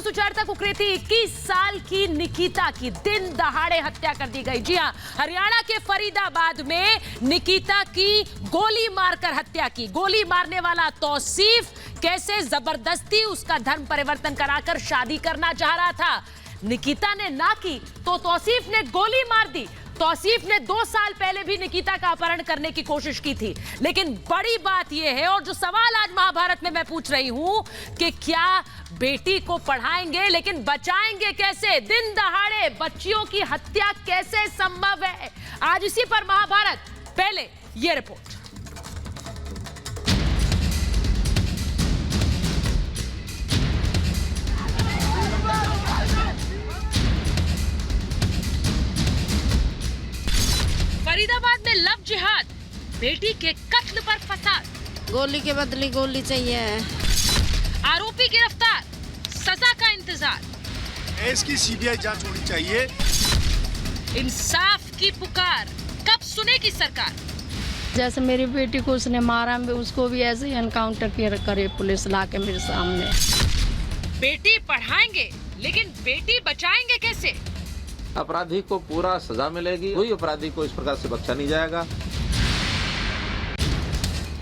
जुलूस उछालता कुकरेती 21 साल की निकिता की दिन दहाड़े हत्या कर दी गई। जी हां, हरियाणा के फरीदाबाद में निकिता की गोली मारकर हत्या की। गोली मारने वाला तौसीफ कैसे जबरदस्ती उसका धर्म परिवर्तन कराकर शादी करना चाह रहा था। निकिता ने ना की तो तौसीफ ने गोली मार दी। तौसीफ ने 2 साल पहले भी निकिता का अपहरण करने की कोशिश की थी। लेकिन बड़ी बात यह है, और जो सवाल आज महाभारत में मैं पूछ रही हूं कि क्या बेटी को पढ़ाएंगे लेकिन बचाएंगे कैसे? दिन दहाड़े बच्चियों की हत्या कैसे संभव है? आज इसी पर महाभारत। पहले यह रिपोर्ट। फरीदाबाद में लव जिहाद, बेटी के कत्ल पर फसाद। गोली के बदले गोली चाहिए। आरोपी गिरफ्तार, सजा का इंतजार। इसकी सीबीआई जांच होनी चाहिए। इंसाफ की पुकार कब सुनेगी सरकार? जैसे मेरी बेटी को उसने मारा, उसको भी ऐसे ही एनकाउंटर करे पुलिस लाके मेरे सामने। बेटी पढ़ाएंगे लेकिन बेटी बचाएंगे कैसे? अपराधी को पूरा सजा मिलेगी, कोई अपराधी को इस प्रकार से बख्शा नहीं जाएगा।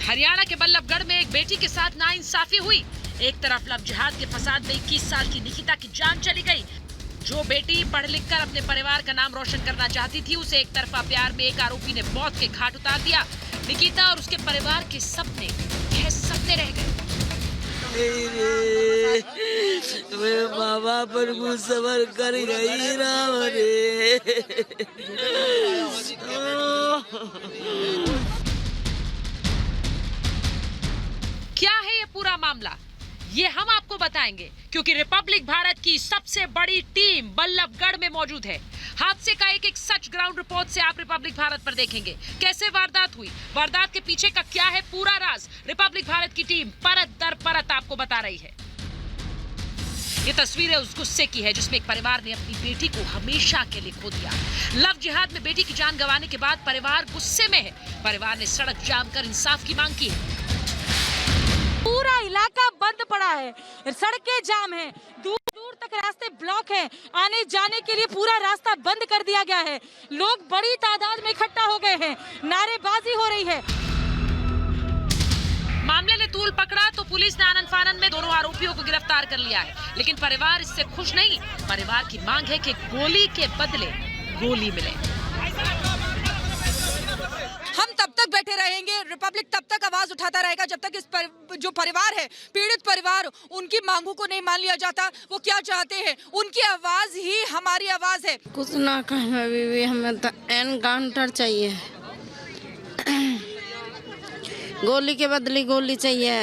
हरियाणा के बल्लभगढ़ में एक बेटी के साथ नाइंसाफी हुई। एक तरफ लव जिहाद के फसाद में 21 साल की निकिता की जान चली गई। जो बेटी पढ़ लिख कर अपने परिवार का नाम रोशन करना चाहती थी, उसे एक तरफा प्यार में एक आरोपी ने मौत के घाट उतार दिया। निकिता और उसके परिवार के सपने सपने रह गए। मेरे माँ बाप पर कुछ सबर कर गई राम रे। क्या है ये पूरा मामला, ये हम आपको बताएंगे, क्योंकि रिपब्लिक भारत की सबसे बड़ी टीम बल्लभगढ़ में मौजूद है। हादसे का एक सच ग्राउंड रिपोर्ट से आप रिपब्लिक भारत पर देखेंगे। कैसे वारदात हुई, वारदात के पीछे का क्या है पूरा राज, रिपब्लिक भारत की टीम परत दर परत आपको बता रही है। ये तस्वीरें उस गुस्से की है जिसमें एक परिवार ने अपनी बेटी को हमेशा के लिए खो दिया। लव जिहाद में बेटी की जान गंवाने के बाद परिवार गुस्से में है। परिवार ने सड़क जाम कर इंसाफ की मांग की है। पूरा इलाका बंद पड़ा है, सड़कें जाम हैं, दूर दूर तक रास्ते ब्लॉक हैं, आने जाने के लिए पूरा रास्ता बंद कर दिया गया है। लोग बड़ी तादाद में इकट्ठा हो गए हैं, नारेबाजी हो रही है। मामले ने तूल पकड़ा तो पुलिस ने आनन फानन में दोनों आरोपियों को गिरफ्तार कर लिया है। लेकिन परिवार इससे खुश नहीं। परिवार की मांग है कि गोली के बदले गोली मिले। हम तब तक बैठे रहेंगे, रिपब्लिक तब तक आवाज उठाता रहेगा जब तक जो परिवार है, पीड़ित परिवार, उनकी मांगों को नहीं मान लिया जाता। वो क्या चाहते हैं, उनकी आवाज ही हमारी आवाज है। कुछ ना कहे बीवी, हमें तो एनकाउंटर चाहिए। गोली के बदले गोली चाहिए।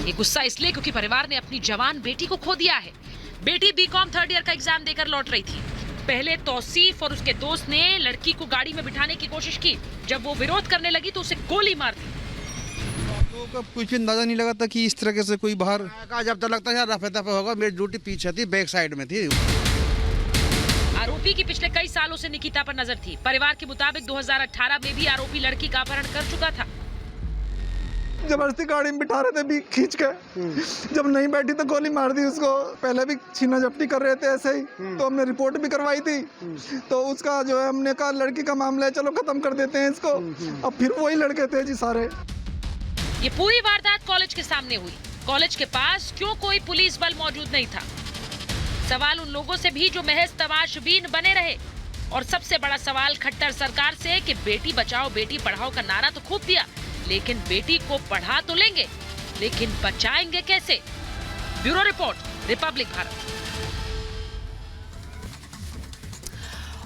ये गुस्सा इसलिए क्योंकि परिवार ने अपनी जवान बेटी को खो दिया है। बेटी बीकॉम 3rd ईयर का एग्जाम देकर लौट रही थी। पहले तौसीफ और उसके दोस्त ने लड़की को गाड़ी में बिठाने की कोशिश की। जब वो विरोध करने लगी तो उसे गोली मार दी। लोगों का कुछ अंदाजा नहीं लगा था कि इस तरह से कोई बाहर का, जब तक लगता है रफे दफे होगा। मेरी ड्यूटी पीछे थी, बैक साइड में थी। आरोपी की पिछले कई सालों से निकिता पर नजर थी। परिवार के मुताबिक 2018 में भी आरोपी लड़की का अपहरण कर चुका था। जबरदस्ती गाड़ी में बिठा रहे थे भी खींच के, जब नहीं बैठी तो गोली मार दी उसको। पहले भी छीना झपटी कर रहे थे ऐसे ही, तो हमने रिपोर्ट भी करवाई थी। तो उसका जो है, हमने कहा लड़की का मामला है, चलो खत्म कर देते हैं इसको। अब फिर वही लड़के थे जी सारे। ये पूरी वारदात कॉलेज के सामने हुई। कॉलेज के पास क्यों कोई पुलिस बल मौजूद नहीं था? सवाल उन लोगों से भी जो महज तमाशबीन बने रहे। और सबसे बड़ा सवाल खट्टर सरकार से कि बेटी बचाओ बेटी पढ़ाओ का नारा तो खूब दिया, लेकिन बेटी को पढ़ा तो लेंगे, लेकिन बचाएंगे कैसे? Bureau report, Republic Bharat.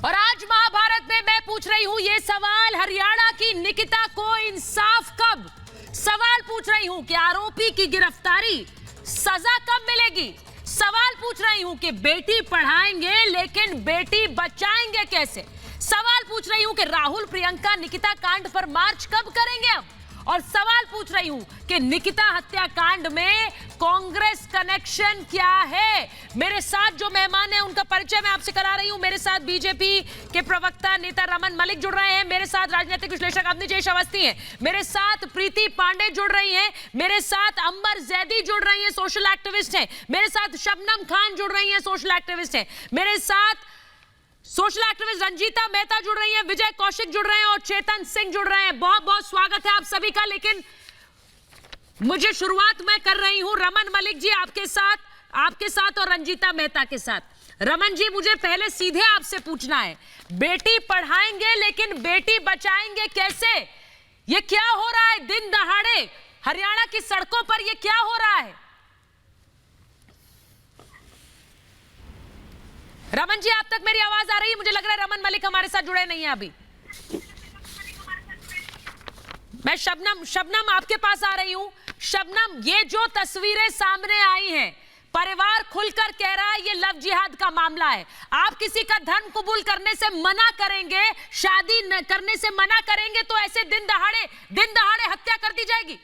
और आज महाभारत में मैं पूछ रही हूं ये सवाल, हरियाणा की निकिता को इंसाफ कब? सवाल पूछ रही हूं कि आरोपी की गिरफ्तारी, सजा कब मिलेगी? सवाल पूछ रही हूं कि बेटी पढ़ाएंगे लेकिन बेटी बचाएंगे कैसे? सवाल पूछ रही हूं कि राहुल प्रियंका निकिता कांड पर मार्च कब करेंगे अब? और सवाल पूछ रही हूं कि निकिता हत्याकांड में कांग्रेस कनेक्शन क्या है। मेरे साथ जो मेहमान हैं उनका परिचय मैं आपसे करा रही हूं। मेरे साथ बीजेपी के प्रवक्ता नेता रमन मलिक जुड़ रहे हैं, मेरे साथ राजनीतिक विश्लेषक अवनीश अवस्थी हैं, मेरे साथ प्रीति पांडे जुड़ रही हैं, मेरे साथ अंबर जैदी जुड़ रही हैं, सोशल एक्टिविस्ट हैं, मेरे साथ शबनम खान जुड़ रही हैं, सोशल एक्टिविस्ट हैं, मेरे साथ सोशल एक्टिविस्ट रंजीता मेहता जुड़ रही हैं, विजय कौशिक जुड़ रहे हैं और चेतन सिंह जुड़ रहे हैं। बहुत बहुत स्वागत है आप सभी का। लेकिन मुझे शुरुआत मैं कर रही हूं रमन मलिक जी आपके साथ और रंजीता मेहता के साथ। रमन जी, मुझे पहले सीधे आपसे पूछना है, बेटी पढ़ाएंगे लेकिन बेटी बचाएंगे कैसे? ये क्या हो रहा है दिन दहाड़े हरियाणा की सड़कों पर? ये क्या हो रहा है? रमन जी, आप तक मेरी आवाज आ रही है? मुझे लग रहा है रमन मलिक हमारे साथ जुड़े नहीं है अभी। मैं शबनम आपके पास आ रही हूं। शबनम, ये जो तस्वीरें सामने आई हैं, परिवार खुलकर कह रहा है ये लव जिहाद का मामला है। आप किसी का धर्म कबूल करने से मना करेंगे, शादी करने से मना करेंगे तो ऐसे दिन दहाड़े हत्या कर दी जाएगी?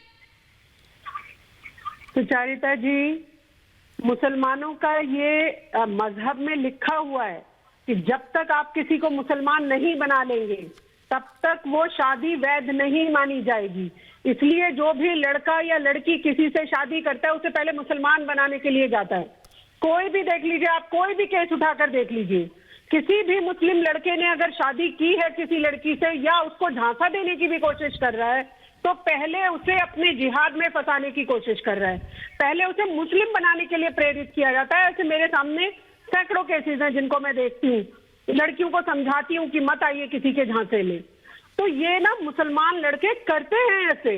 सुचारिता जी, मुसलमानों का ये मजहब में लिखा हुआ है कि जब तक आप किसी को मुसलमान नहीं बना लेंगे तब तक वो शादी वैध नहीं मानी जाएगी। इसलिए जो भी लड़का या लड़की किसी से शादी करता है उसे पहले मुसलमान बनाने के लिए जाता है। कोई भी देख लीजिए, आप कोई भी केस उठाकर देख लीजिए, किसी भी मुस्लिम लड़के ने अगर शादी की है किसी लड़की से या उसको झांसा देने की भी कोशिश कर रहा है तो पहले उसे अपने जिहाद में फंसाने की कोशिश कर रहा है, पहले उसे मुस्लिम बनाने के लिए प्रेरित किया जाता है। ऐसे मेरे सामने सैकड़ों केसेस हैं जिनको मैं देखती हूँ, लड़कियों को समझाती हूँ कि मत आइए किसी के झांसे में। तो ये ना मुसलमान लड़के करते हैं ऐसे,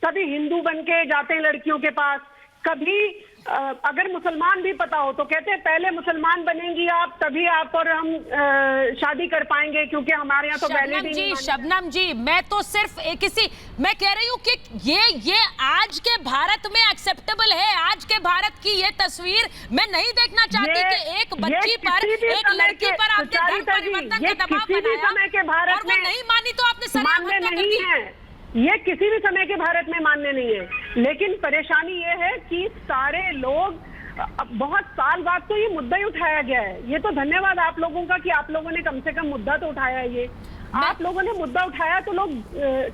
कभी हिंदू बन के जाते हैं लड़कियों के पास, कभी अगर मुसलमान भी पता हो तो कहते हैं पहले मुसलमान बनेंगी आप तभी आप और हम शादी कर पाएंगे क्योंकि हमारे यहाँ तो वैलिड ही नहीं। शबनम जी, मैं तो सिर्फ मैं कह रही हूँ कि ये आज के भारत में एक्सेप्टेबल है। आज के भारत की ये तस्वीर मैं नहीं देखना चाहती कि एक बच्ची पर, एक लड़की पर आपने धर्म परिवर्तन का दबाव बनाया और वो नहीं मानी तो आपने सलाम हत्या कर दी। ये किसी भी समय के भारत में मान्य नहीं है। लेकिन परेशानी ये है कि सारे लोग, बहुत साल बाद तो ये मुद्दा ही उठाया गया है। ये तो धन्यवाद आप लोगों का कि आप लोगों ने कम से कम मुद्दा तो उठाया है। ये आप लोगों ने मुद्दा उठाया तो लोग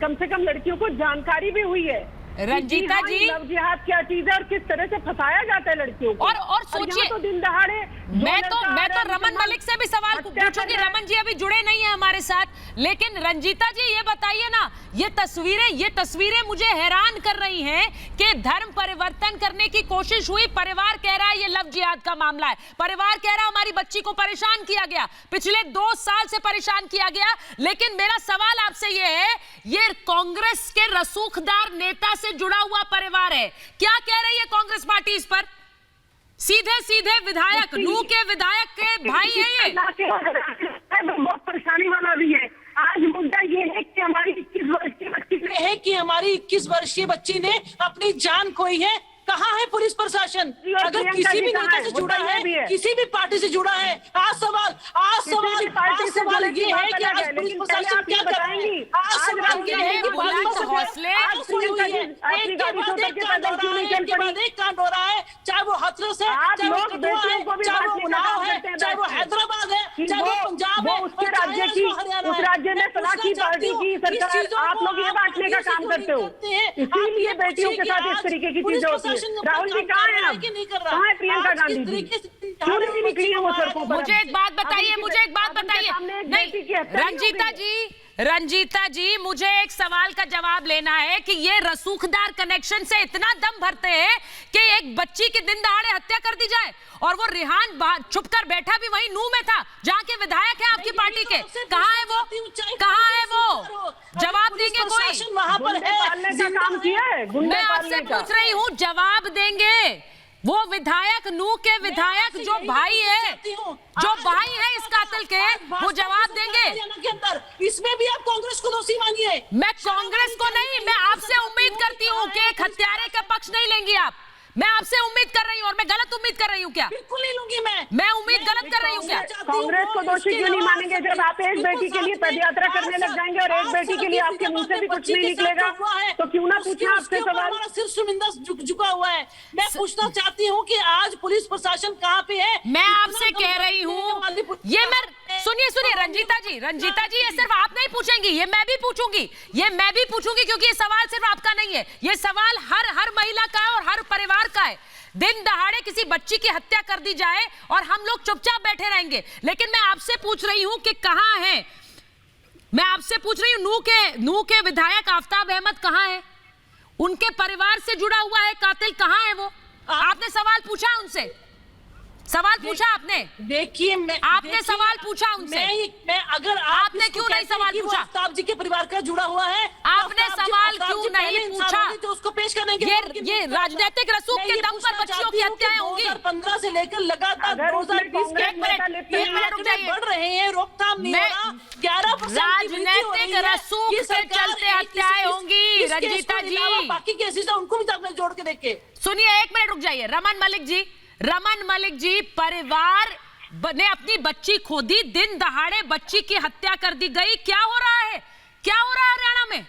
कम से कम लड़कियों को जानकारी भी हुई है रंजीता जी लव जिहाद क्या चीज है और किस तरह से फंसाया जाता है लड़कियों को। और सोचिए तो दिन दहाड़े मैं तो रमन मलिक से भी सवाल पूछूंगी। रमन जी अभी जुड़े नहीं है हमारे साथ, लेकिन रंजीता जी ये बताइए ना, ये तस्वीरें मुझे हैरान कर रही हैं कि धर्म परिवर्तन करने की कोशिश हुई, परिवार कह रहा है ये लव जिहाद का मामला है, परिवार कह रहा है हमारी बच्ची को परेशान किया गया, पिछले 2 साल से परेशान किया गया। लेकिन मेरा सवाल आपसे ये है, ये कांग्रेस के रसूखदार नेता से जुड़ा हुआ परिवार है, क्या कह रही है कांग्रेस पार्टी इस पर? सीधे विधायक, नूह के विधायक के भाई है ये। बहुत परेशानी वाला भी है। आज मुद्दा ये है कि हमारी 21 वर्षीय बच्ची ने अपनी जान खोई है। कहाँ है पुलिस प्रशासन? अगर किसी भी नेता से जुड़ा है, किसी भी पार्टी से जुड़ा है, आज सवाल ये है कि आज पुलिस प्रशासन क्या कर रहा है? आज सवाल ये है कि हौसले एक कांड हो रहा है, चाहे वो हाथरस है, चाहे वो कठुआ है, चाहे वो उन्नाव है, चाहे वो हैदराबाद है, चाहे वो पंजाब है, उसके राज्य की, उस राज्य में सलाखी पार्टी की सरकार, आप लोग ये बांटने का काम करते हो, इसीलिए बेटियों के साथ इस तरीके की चीजें होती है। राहुल जी कहाँ है? कहाँ है प्रियंका गांधी जी? क्यों नहीं निकली है वो सड़कों पर? मुझे एक बात बताइए नहीं रंजीता जी, मुझे एक सवाल का जवाब लेना है कि ये रसूखदार कनेक्शन से इतना दम भरते हैं कि एक बच्ची की दिन दहाड़े हत्या कर दी जाए, और वो रिहान छुपकर बैठा भी वहीं नूह में था जहां के विधायक हैं आपकी पार्टी के। कहाँ है वो? जवाब देंगे कोई? वहां पर काम किया है। मैं आपसे पूछ रही हूँ, जवाब देंगे वो विधायक, नूह के विधायक जो भाई है इस कातिल के, वो जवाब देंगे? इसमें भी आप कांग्रेस को दोषी मानिए। मैं कांग्रेस को नहीं, मैं आपसे उम्मीद करती हूँ कि एक हत्यारे का पक्ष नहीं लेंगी आप। मैं आपसे उम्मीद कर रही हूँ, और मैं गलत उम्मीद कर रही हूँ क्या? बिल्कुल नहीं लूंगी मैं उम्मीद गलत कर रही हूँ हूँ क्या? कांग्रेस को दोषी क्यों नहीं मानेंगे जब आप एक बेटी के लिए पदयात्रा करने लग जाएंगे और एक बेटी के लिए आपके मुंह से भी कुछ नहीं निकलेगा, तो क्यों ना पूछना आपसे सवाल। सिर शुमिंदा झुका हुआ है। मैं पूछना चाहती हूँ कि आज पुलिस प्रशासन कहाँ पे है? मैं आपसे कह रही हूँ, ये मैं सुनिए रंजीता जी ये सिर्फ आप नहीं पूछेंगी, ये मैं भी पूछूंगी क्योंकि ये सवाल सिर्फ आपका नहीं है, ये सवाल हर महिला का है और हर परिवार का है। दिन दहाड़े किसी बच्ची की हत्या कर दी जाए और हम लोग चुपचाप बैठे रहेंगे, लेकिन मैं आपसे पूछ रही हूं कि कहां है, मैं आपसे पूछ रही हूं नूह के विधायक आफताब अहमद कहां है? उनके परिवार से जुड़ा हुआ है कातिल, कहां है वो? आपने सवाल पूछा उनसे? सवाल पूछा आपने? देखिए आपने सवाल पूछा उनसे? मैं अगर आपने क्यों नहीं सवाल पूछा? आफताब जी के परिवार का जुड़ा हुआ है, आपने सवाल क्यों नहीं पूछा? तो उसको पेश करेंगे। ये राजनीतिक रसूख के दम पर बच्चियों की हत्याएं होंगी। 2015 से लेकर लगातार 2020 बढ़ रहे हैं, रोकथाम नहीं हो रहा। 11% राजनीतिक रसूख से चलते हत्याएं होंगी रंजीता जी। बाकी केसेस उनको भी आपने जोड़ के देखे। सुनिए, एक मिनट रुक जाइए। रमन मलिक जी परिवार ने अपनी बच्ची खो दी, दिन दहाड़े बच्ची की हत्या कर दी गई। क्या हो रहा है हरियाणा में?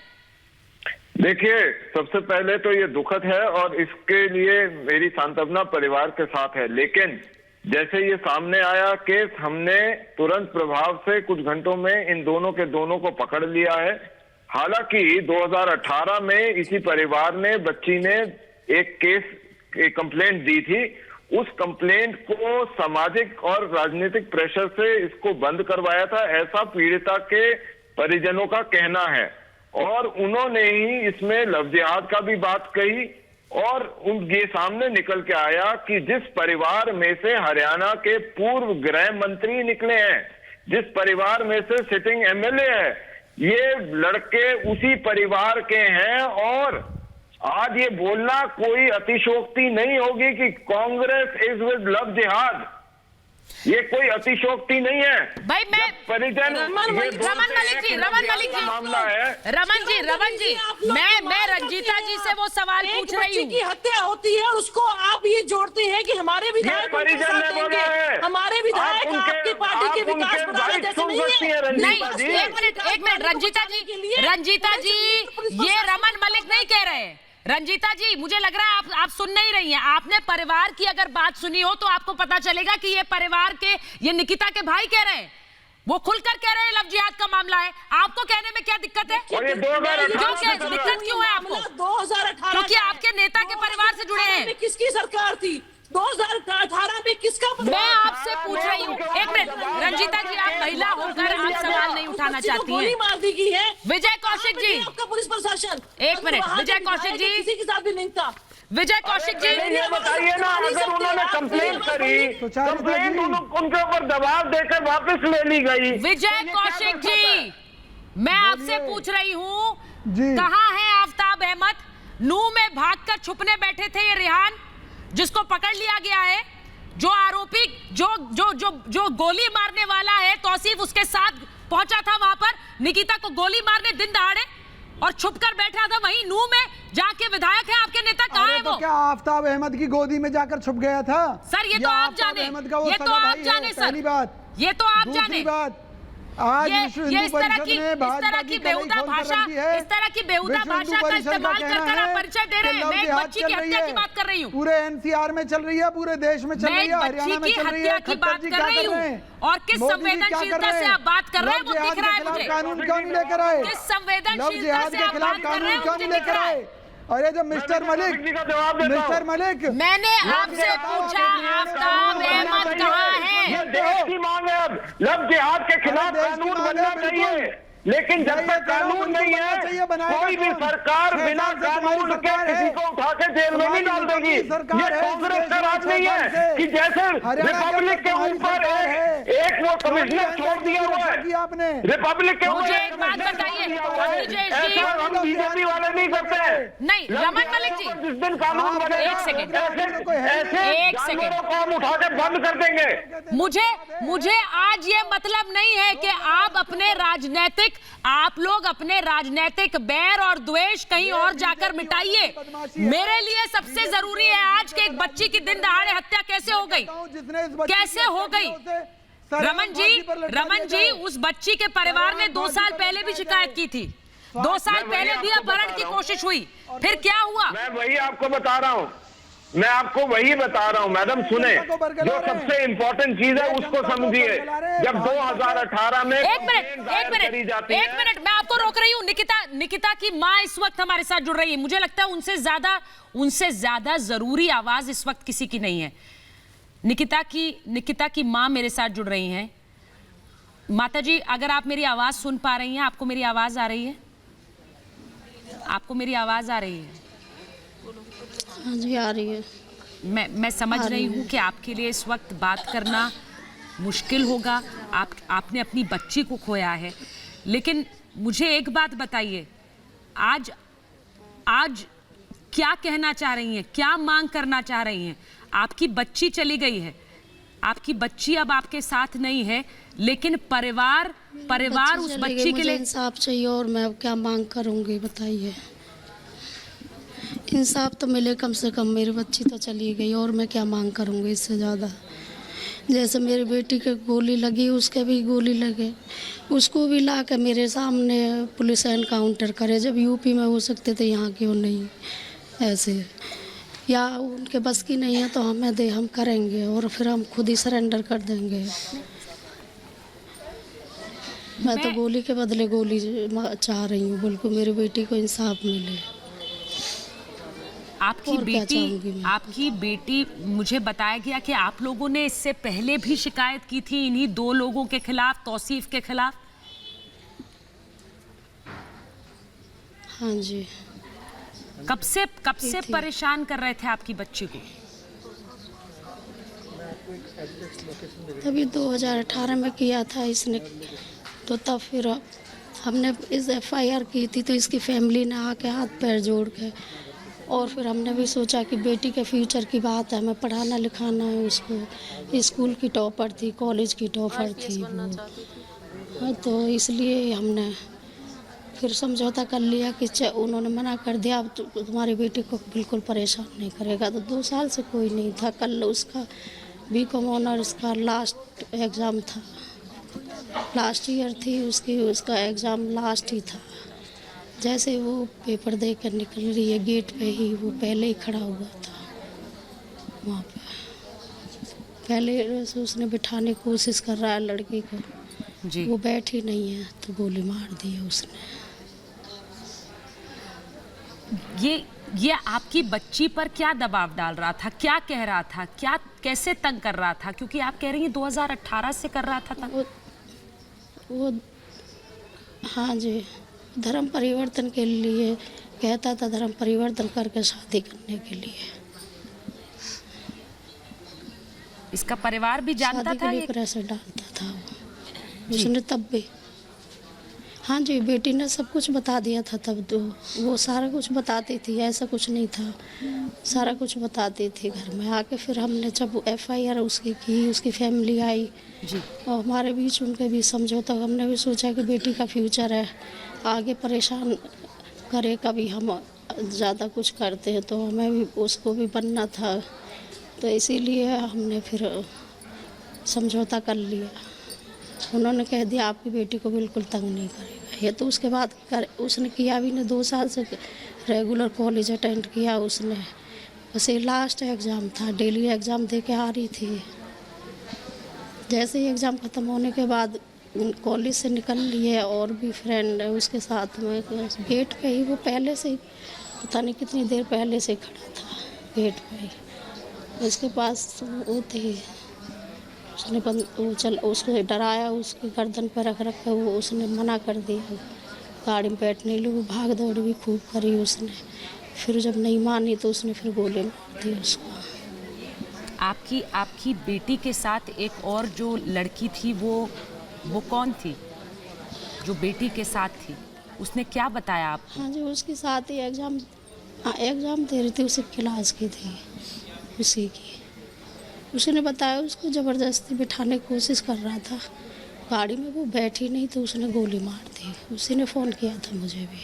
देखिए, सबसे पहले तो ये दुखद है और इसके लिए मेरी सांत्वना परिवार के साथ है, लेकिन जैसे ये सामने आया केस, हमने तुरंत प्रभाव से कुछ घंटों में इन दोनों को पकड़ लिया है। हालांकि 2018 में इसी परिवार ने, बच्ची ने एक कंप्लेंट दी थी। उस कंप्लेंट को सामाजिक और राजनीतिक प्रेशर से इसको बंद करवाया था, ऐसा पीड़िता के परिजनों का कहना है। और उन्होंने ही इसमें लव जिहाद का भी बात कही और ये सामने निकल के आया कि जिस परिवार में से हरियाणा के पूर्व गृह मंत्री निकले हैं, जिस परिवार में से सिटिंग एमएलए है, ये लड़के उसी परिवार के हैं। और आज ये बोलना कोई अतिशोक्ति नहीं होगी कि कांग्रेस इज विद लव जिहाद, ये कोई अतिशोक्ति नहीं है भाई। मैं परिजन रमन मलिक जी मामला है। रमन जी मैं रंजीता जी से वो सवाल पूछ रही हूँ। की हत्या होती है और उसको आप ये जोड़ते हैं कि हमारे विधायक परिजन ने बोला है, हमारे विधायक आपकी पार्टी के विकास बनाने जैसे नहीं। एक मिनट रंजीता जी ये रमन मलिक नहीं कह रहे हैं। रंजीता जी, मुझे लग रहा है आप सुन नहीं रही हैं। आपने परिवार की अगर बात सुनी हो तो आपको पता चलेगा कि ये परिवार के, ये निकिता के भाई कह रहे हैं, वो खुलकर कह रहे हैं लव जिहाद का मामला है। आपको कहने में क्या दिक्कत है? दिक्कत क्यों है आपको? 2018 क्योंकि आपके नेता के परिवार से जुड़े हैं। किसकी सरकार थी 2018 में? किसका? मैं आपसे पूछ रही हूँ, एक मिनट रंजीता जी, आप महिला होकर आप सवाल नहीं उठाना चाहती हैं। मार दी गई है विजय कौशिक जी, आपका पुलिस प्रशासन। एक मिनट विजय कौशिक जी, किसी के साथ भी नहीं था। विजय कौशिक जी, ये बताइए ना, अगर उन्होंने कंप्लेंट करी, कंप्लेंट उनके ऊपर दबाव देकर वापस ले ली गई। विजय कौशिक जी, मैं आपसे पूछ रही हूँ, कहाँ है आफताब अहमद? नूह में भागकर छुपने बैठे थे ये रेहान, जिसको पकड़ लिया गया है, जो आरोपी जो गोली मारने वाला है, तौसीफ उसके साथ पहुंचा था वहां पर निकिता को गोली मारने दिन दहाड़े और छुपकर बैठा था वहीं नूह में, जहाँ के विधायक है आपके नेता। कहाँ है वो? तो क्या आफताब अहमद की गोदी में जाकर छुप गया था? सर ये तो आप जाने, ये तो आप जाने सर, ये तो आप जाने। आज ये इस तरह की बेहुदा भाषा का इस्तेमाल कर आप परिचय दे रहे हैं। मैं एक बच्ची की हत्या की बात कर रही हूँ, पूरे एनसीआर में चल रही है, पूरे देश में चल रही है, हरियाणा में चल रही है। की बात कर रही हूँ और किस संवेदनशीलता से आप बात कर रहे हैं वो दिख रहा है मुझे। कानून क्यों नहीं लेकर आए? किस संवेदनशीलता से आप बात कर रहे हैं मुझे दिख रहा है। अरे जब मिस्टर मलिक, मैंने आपसे पूछा आफताब अहमद कहाँ है? ये देश की मांग है, अब लव जिहाद के खिलाफ कानून बनना चाहिए, लेकिन जब तक कानून नहीं है कोई भी सरकार बिना कानून के किसी को उठा के जेल में नहीं डाल देगी। ये कांग्रेस का राज नहीं है कि जैसे रिपब्लिक के ऊपर एक वो कमिश्नर छोड़ दिया हुआ है आपने, रिपब्लिक के ऊपर। मुझे एक बात बताइए, हम बीजेपी वाले नहीं करते। नहीं रमन मलिक जी, जिस दिन कानून बने, एक सेकंड जानवरों को हम उठा के बंद कर देंगे। मुझे आज ये मतलब नहीं है कि आप लोग अपने राजनीतिक बैर और द्वेष कहीं और जाकर मिटाइए। मेरे लिए सबसे जरूरी है आज के एक बच्ची की दिन दहाड़े हत्या कैसे हो गई, कैसे हो गई। रमन जी, उस बच्ची के परिवार ने 2 साल पहले भी शिकायत की थी। 2 साल पहले भी अपहरण की कोशिश हुई, फिर क्या हुआ? मैं वही आपको बता रहा हूँ, मैडम सुने, जो सबसे इम्पोर्टेंट चीज है उसको समझिए। जब 2018 में एक मिनट मैं आपको रोक रही हूँ। निकिता की माँ इस वक्त हमारे साथ जुड़ रही है। मुझे लगता है उनसे ज्यादा जरूरी आवाज इस वक्त किसी की नहीं है। निकिता की माँ मेरे साथ जुड़ रही हैं। माता जी, अगर आप मेरी आवाज सुन पा रही हैं, आपको मेरी आवाज आ रही है? आपको मेरी आवाज आ रही है? हाँ जी, आ रही है। मैं समझ रही हूँ कि आपके लिए इस वक्त बात करना मुश्किल होगा। आपने अपनी बच्ची को खोया है, लेकिन मुझे एक बात बताइए, आज क्या कहना चाह रही हैं, क्या मांग करना चाह रही हैं? आपकी बच्ची चली गई है, आपकी बच्ची अब आपके साथ नहीं है, लेकिन परिवार उस बच्ची के लिए इंसाफ चाहिए। और मैं अब क्या मांग करूंगी बताइए? इंसाफ तो मिले कम से कम। मेरी बच्ची तो चली गई और मैं क्या मांग करूंगी इससे ज़्यादा? जैसे मेरी बेटी के गोली लगी, उसके भी गोली लगे, उसको भी ला के मेरे सामने पुलिस एनकाउंटर करे। जब यूपी में हो सकते थे, यहाँ क्यों नहीं? ऐसे या उनके बस की नहीं है तो हम करेंगे और फिर हम खुद ही सरेंडर कर देंगे। मैं तो गोली के बदले गोली चाह रही हूँ। बिल्कुल मेरी बेटी को इंसाफ मिले। आपकी बेटी मुझे बताया गया कि आप लोगों ने इससे पहले भी शिकायत की थी इन्हीं 2 लोगों के खिलाफ, तौसीफ के खिलाफ। हाँ जी। कब से परेशान कर रहे थे आपकी बच्ची को? तभी 2018 में किया था इसने, तो तब फिर हमने इस FIR की थी, तो इसकी फैमिली ने आके हाथ पैर जोड़ के, और फिर हमने भी सोचा कि बेटी के फ्यूचर की बात है, हमें पढ़ाना लिखाना है उसको। स्कूल की टॉपर थी, कॉलेज की टॉपर थी वो, तो इसलिए हमने फिर समझौता कर लिया कि उन्होंने मना कर दिया, अब तुम्हारी बेटी को बिल्कुल परेशान नहीं करेगा। तो 2 साल से कोई नहीं था। कल उसका BCom ऑनर्स का लास्ट एग्ज़ाम था, लास्ट ईयर थी उसका एग्ज़ाम लास्ट ही था। जैसे वो पेपर दे कर निकल रही है, गेट पे ही वो पहले ही खड़ा हुआ था वहाँ पे। पहले उसने बिठाने की कोशिश कर रहा है लड़की को जी, वो बैठी नहीं है तो गोली मार दी है उसने। ये आपकी बच्ची पर क्या दबाव डाल रहा था, क्या कह रहा था, क्या कैसे तंग कर रहा था? क्योंकि आप कह रही हैं 2018 से कर रहा था तंग। वो हाँ जी, धर्म परिवर्तन के लिए कहता था, धर्म परिवर्तन करके शादी करने के लिए। इसका परिवार भी जानता था? ये प्रेशर डालता था उसने तब भी। हाँ जी, बेटी ने सब कुछ बता दिया था तब, तो वो सारा कुछ बताती थी, ऐसा कुछ नहीं था, सारा कुछ बताती थी घर में आके। फिर हमने जब FIR उसकी की, उसकी फैमिली आई जी, और हमारे बीच उनके भी समझौता, हमने भी सोचा कि बेटी का फ्यूचर है, आगे परेशान करे, कभी हम ज़्यादा कुछ करते हैं तो हमें भी उसको भी बनना था, तो इसीलिए हमने फिर समझौता कर लिया। उन्होंने कह दिया आपकी बेटी को बिल्कुल तंग नहीं करेगा। ये तो उसके बाद उसने किया भी नहीं, 2 साल से रेगुलर कॉलेज अटेंड किया उसने। बस ये लास्ट एग्ज़ाम था, डेली एग्ज़ाम दे के आ रही थी। जैसे ही एग्ज़ाम ख़त्म होने के बाद कॉलेज से निकल लिए, और भी फ्रेंड है उसके साथ में, गेट पे ही वो पहले से ही पता नहीं कितनी देर पहले से खड़ा था गेट पे ही। उसके पास वो थे, उसने उसको डराया, उसकी गर्दन पर रख के वो उसने मना कर दिया गाड़ी में बैठने के लिए। वो भाग दौड़ भी खूब करी उसने, फिर जब नहीं मानी तो उसने फिर गोली मार दी उसको। आपकी बेटी के साथ एक और जो लड़की थी, वो कौन थी जो बेटी के साथ थी? उसने क्या बताया आपको? हाँ जी, उसके साथ ही एग्ज़ाम दे रही थी, उसी क्लास की थी उसी की। उसने बताया उसको ज़बरदस्ती बिठाने की कोशिश कर रहा था गाड़ी में, वो बैठी नहीं तो उसने गोली मार दी। उसी ने फ़ोन किया था मुझे भी।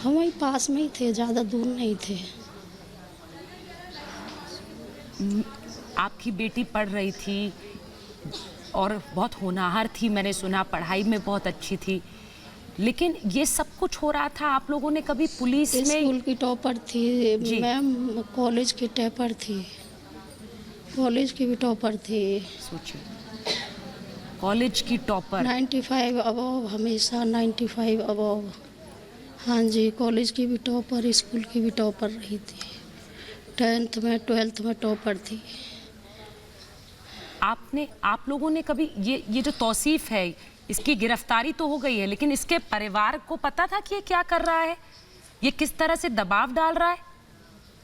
हम वहीं पास में ही थे, ज़्यादा दूर नहीं थे। आपकी बेटी पढ़ रही थी, और बहुत होनहार थी, मैंने सुना पढ़ाई में बहुत अच्छी थी, लेकिन ये सब कुछ हो रहा था। आप लोगों ने कभी पुलिस में? स्कूल की टॉपर थी मैम, कॉलेज की टॉपर थी, कॉलेज की भी टॉपर थी। सोचिए, कॉलेज की टॉपर। 95 अबव, हमेशा 95 अबव। हाँ जी, कॉलेज की भी टॉपर, स्कूल की भी टॉपर रही थी, 10th में 12th में टॉपर थी। आप लोगों ने कभी ये जो तौसीफ है, इसकी गिरफ्तारी तो हो गई है, लेकिन इसके परिवार को पता था कि ये क्या कर रहा है, ये किस तरह से दबाव डाल रहा है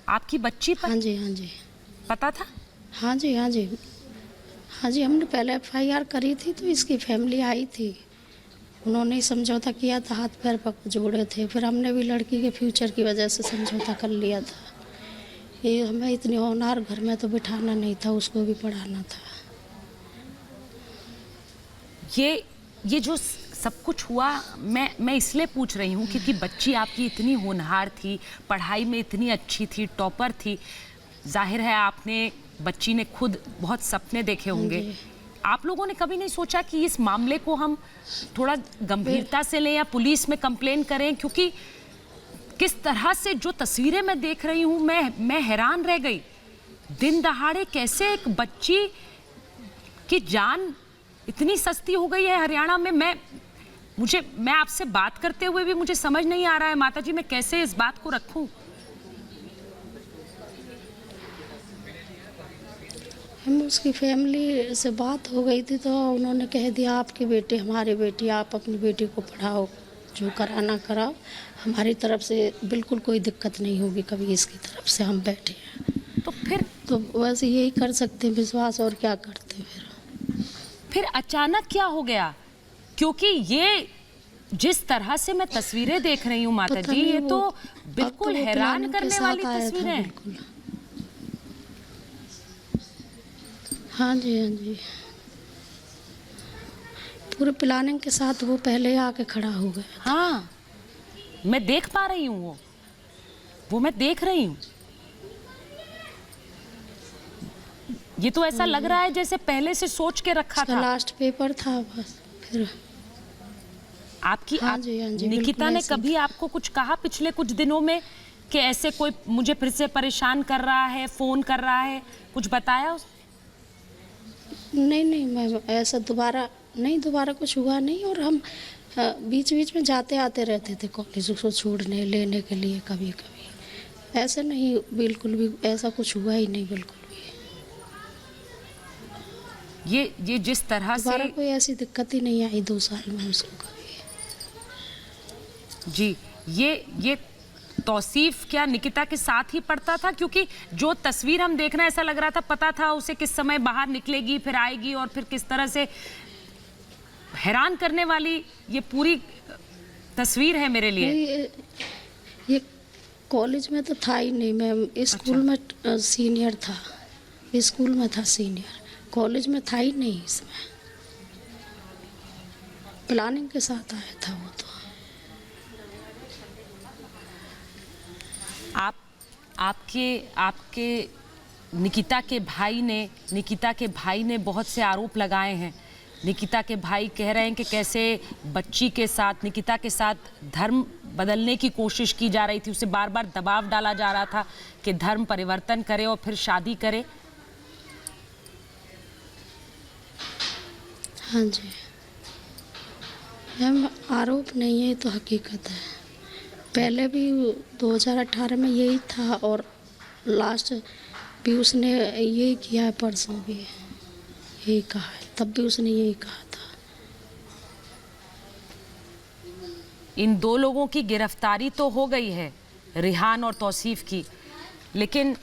आपकी बच्ची पर? हाँ जी, हाँ जी, पता था। हाँ जी, हाँ जी, हाँ जी। हमने पहले FIR करी थी तो इसकी फैमिली आई थी, उन्होंने समझौता किया था, हाथ पैर जोड़े थे, फिर हमने भी लड़की के फ्यूचर की वजह से समझौता कर लिया था। ये हमें इतनी होनहार घर में तो बिठाना नहीं था, उसको भी पढ़ाना था। ये जो सब कुछ हुआ, मैं इसलिए पूछ रही हूँ क्योंकि बच्ची आपकी इतनी होनहार थी, पढ़ाई में इतनी अच्छी थी, टॉपर थी। जाहिर है आपने, बच्ची ने खुद बहुत सपने देखे होंगे। आप लोगों ने कभी नहीं सोचा कि इस मामले को हम थोड़ा गंभीरता से लें या पुलिस में कंप्लेन करें? क्योंकि किस तरह से जो तस्वीरें मैं देख रही हूँ, मैं हैरान रह गई। दिन दहाड़े कैसे एक बच्ची की जान इतनी सस्ती हो गई है हरियाणा में। मैं आपसे बात करते हुए भी मुझे समझ नहीं आ रहा है माता जी, मैं कैसे इस बात को रखूं। हम उसकी फैमिली से बात हो गई थी तो उन्होंने कह दिया आपकी बेटी हमारी बेटी, आप अपनी बेटी को पढ़ाओ, जो कराना कराओ, हमारी तरफ से बिल्कुल कोई दिक्कत नहीं होगी कभी, इसकी तरफ से हम बैठे हैं। तो फिर तो वैसे यही कर सकते हैं विश्वास, और क्या करते फिर अचानक क्या हो गया? क्योंकि ये जिस तरह से मैं तस्वीरें देख रही हूँ माता जी, ये तो बिल्कुल हैरान करने वाली तस्वीरें हैं। हाँ जी, हाँ जी, पूरे प्लानिंग के साथ वो पहले आके खड़ा हो गया। हाँ, मैं देख पा रही हूँ, वो मैं देख रही हूँ। ये तो ऐसा लग रहा है जैसे पहले से सोच के रखा था। लास्ट पेपर था बस। फिर आपकी हाँ जी, हाँ जी, निकिता ने कभी आपको कुछ कहा पिछले कुछ दिनों में कि ऐसे कोई मुझे फिर से परेशान कर रहा है, फोन कर रहा है, कुछ बताया उसने? नहीं मैम, ऐसा दोबारा कुछ हुआ नहीं। और हम बीच बीच में जाते आते रहते थे कॉलेज को छोड़ने लेने के लिए, कभी कभी। ऐसे नहीं, बिल्कुल भी ऐसा कुछ हुआ ही नहीं, बिल्कुल भी। ये जिस तरह से दोबारा कोई ऐसी दिक्कत ही नहीं आई 2 साल में उसको कभी। जी, ये तौसीफ क्या निकिता के साथ ही पढ़ता था? क्योंकि जो तस्वीर हम देख रहे हैं, ऐसा लग रहा था पता था उसे किस समय बाहर निकलेगी, फिर आएगी, और फिर किस तरह से हैरान करने वाली ये पूरी तस्वीर है मेरे लिए। ये कॉलेज में तो था ही नहीं मैम, स्कूल में सीनियर था, स्कूल में था सीनियर, कॉलेज में था ही नहीं। इसमें प्लानिंग के साथ आया था वो तो। आपके निकिता के भाई ने बहुत से आरोप लगाए हैं। निकिता के भाई कह रहे हैं कि कैसे बच्ची के साथ, निकिता के साथ धर्म बदलने की कोशिश की जा रही थी, उसे बार बार दबाव डाला जा रहा था कि धर्म परिवर्तन करे और फिर शादी करे। हाँ जी मैम, आरोप नहीं है तो हकीकत है। पहले भी 2018 में यही था और लास्ट भी उसने यही किया है, परसों भी यही कहा है, तब भी उसने यही कहा था। इन 2 लोगों की गिरफ्तारी तो हो गई है, रिहान और तौसीफ की, लेकिन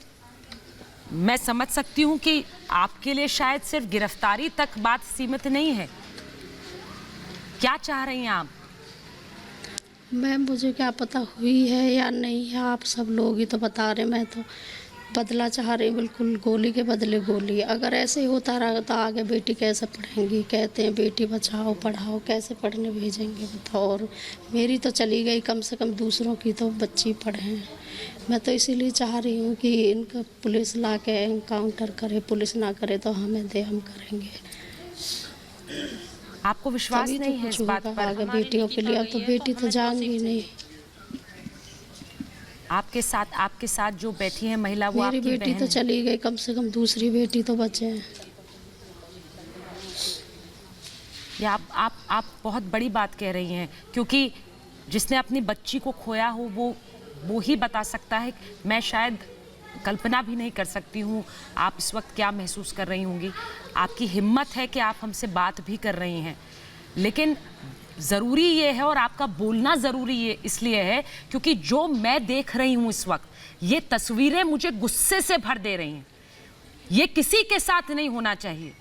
मैं समझ सकती हूँ कि आपके लिए शायद सिर्फ गिरफ्तारी तक बात सीमित नहीं है। क्या चाह रही हैं आप? मैम मुझे क्या पता हुई है या नहीं है, आप सब लोग ही तो बता रहे। मैं तो बदला चाह रही, बिल्कुल गोली के बदले गोली। अगर ऐसे ही होता रहा तो आगे बेटी कैसे पढ़ेंगी? कहते हैं बेटी बचाओ पढ़ाओ, कैसे पढ़ने भेजेंगे बताओ। और मेरी तो चली गई, कम से कम दूसरों की तो बच्ची पढ़ें। मैं तो इसीलिए चाह रही हूँ कि इनका पुलिस ला के एनकाउंटर करे, पुलिस ना करे तो हमें दे, हम करेंगे। आपको विश्वास तभी तो नहीं है कुछ इस बात होगा पर? आगे बेटियों के लिए। अब तो बेटी तो जाएंगी नहीं। आपके साथ जो बैठी है महिला, वो मेरी आपकी बेटी बहन तो है? चली गई, कम से कम दूसरी बेटी तो बचे हैं। या आप बहुत बड़ी बात कह रही हैं, क्योंकि जिसने अपनी बच्ची को खोया हो वो ही बता सकता है। मैं शायद कल्पना भी नहीं कर सकती हूँ आप इस वक्त क्या महसूस कर रही होंगी। आपकी हिम्मत है कि आप हमसे बात भी कर रही हैं, लेकिन ज़रूरी ये है, और आपका बोलना ज़रूरी ये इसलिए है क्योंकि जो मैं देख रही हूँ इस वक्त, ये तस्वीरें मुझे गुस्से से भर दे रही हैं। ये किसी के साथ नहीं होना चाहिए,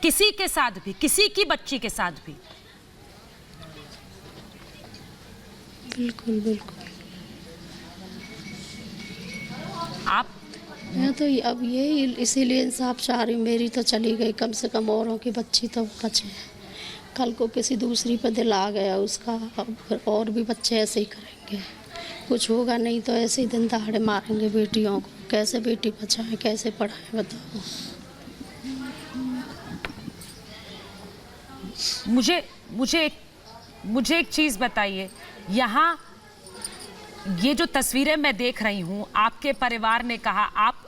किसी के साथ भी, किसी की बच्ची के साथ भी। बिल्कुल बिल्कुल। आप मैं तो अब यही इसीलिए इंसाफ चाह रही हूँ। मेरी तो चली गई, कम से कम औरों की बच्ची तो बचे हैं। कल को किसी दूसरी पर दिल आ गया उसका, अब और भी बच्चे ऐसे ही करेंगे। कुछ होगा नहीं तो ऐसे ही दिन दहाड़े मारेंगे बेटियों को। कैसे बेटी बचाएं, कैसे पढ़ाएं, बताओ। मुझे एक चीज़ बताइए, यहाँ ये जो तस्वीरें मैं देख रही हूँ, आपके परिवार ने कहा,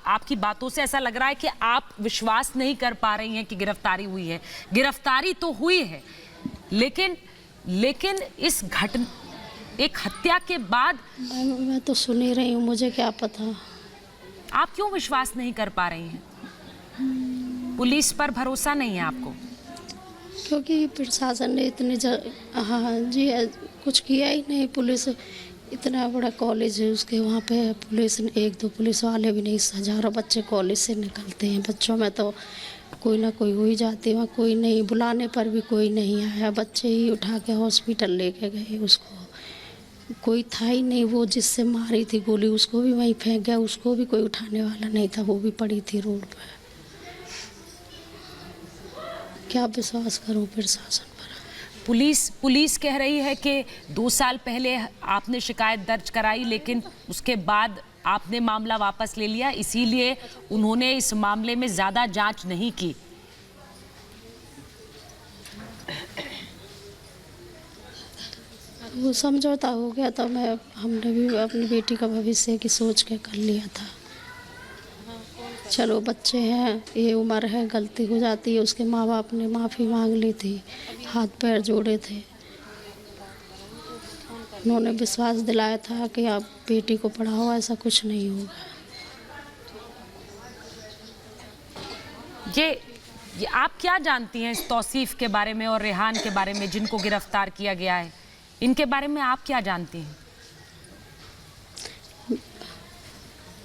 आपकी बातों से ऐसा लग रहा है कि आप विश्वास नहीं कर पा रही हैं कि गिरफ्तारी हुई है। गिरफ्तारी तो हुई है, लेकिन इस एक हत्या के बाद मैं तो सुन ही रही हूँ, मुझे क्या पता। आप क्यों विश्वास नहीं कर पा रही हैं? पुलिस पर भरोसा नहीं है आपको? क्योंकि प्रशासन ने हाँ जी, कुछ किया ही नहीं। पुलिस, इतना बड़ा कॉलेज है उसके, वहाँ पे पुलिस, एक दो पुलिस वाले भी नहीं। हजारों बच्चे कॉलेज से निकलते हैं, बच्चों में तो कोई ना कोई हो ही जाती है। वहाँ कोई नहीं, बुलाने पर भी कोई नहीं आया। बच्चे ही उठा के हॉस्पिटल लेके गए उसको। कोई था ही नहीं। वो जिससे मारी थी गोली, उसको भी वहीं फेंक गया, उसको भी कोई उठाने वाला नहीं था। वो भी पड़ी थी रोड पर। क्या विश्वास करूं प्रशासन पर? पुलिस कह रही है कि 2 साल पहले आपने शिकायत दर्ज कराई, लेकिन उसके बाद आपने मामला वापस ले लिया, इसीलिए उन्होंने इस मामले में ज़्यादा जांच नहीं की। वो समझौता हो गया तो हमने भी अपनी बेटी का भविष्य की सोच के कर लिया था। चलो बच्चे हैं, ये उम्र है, गलती हो जाती है। उसके माँ बाप ने माफ़ी मांग ली थी, हाथ पैर जोड़े थे। उन्होंने विश्वास दिलाया था कि आप बेटी को पढ़ाओ, ऐसा कुछ नहीं होगा। ये आप क्या जानती हैं इस तौसीफ के बारे में और रेहान के बारे में, जिनको गिरफ्तार किया गया है? इनके बारे में आप क्या जानती हैं?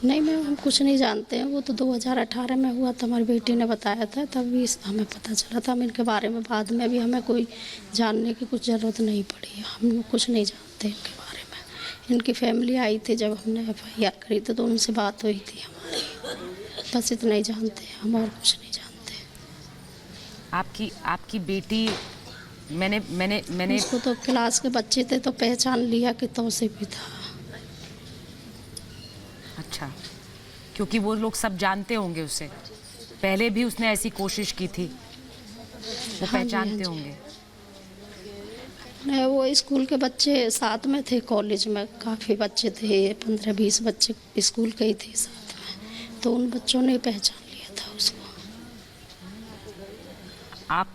नहीं मैम, हम कुछ नहीं जानते हैं। वो तो 2018 में हुआ था, हमारी बेटी ने बताया था, तभी हमें पता चला था। हम इनके बारे में बाद में भी हमें कोई जानने की कुछ ज़रूरत नहीं पड़ी। हम कुछ नहीं जानते इनके बारे में। इनकी फैमिली आई थी जब हमने FIR करी थी, तो उनसे बात हुई थी हमारी। बस इतना ही जानते हैं हम, और कुछ नहीं जानते। आपकी बेटी, मैंने उसको तो क्लास के बच्चे थे तो पहचान लिया कि तौसीफ भी था। अच्छा, क्योंकि वो लोग सब जानते होंगे उसे, पहले भी उसने ऐसी कोशिश की थी, वो पहचानते होंगे। नहीं, वो स्कूल के बच्चे साथ में थे, कॉलेज में काफ़ी बच्चे थे, 15-20 बच्चे स्कूल के ही थे साथ में, तो उन बच्चों ने पहचान लिया था उसको। आप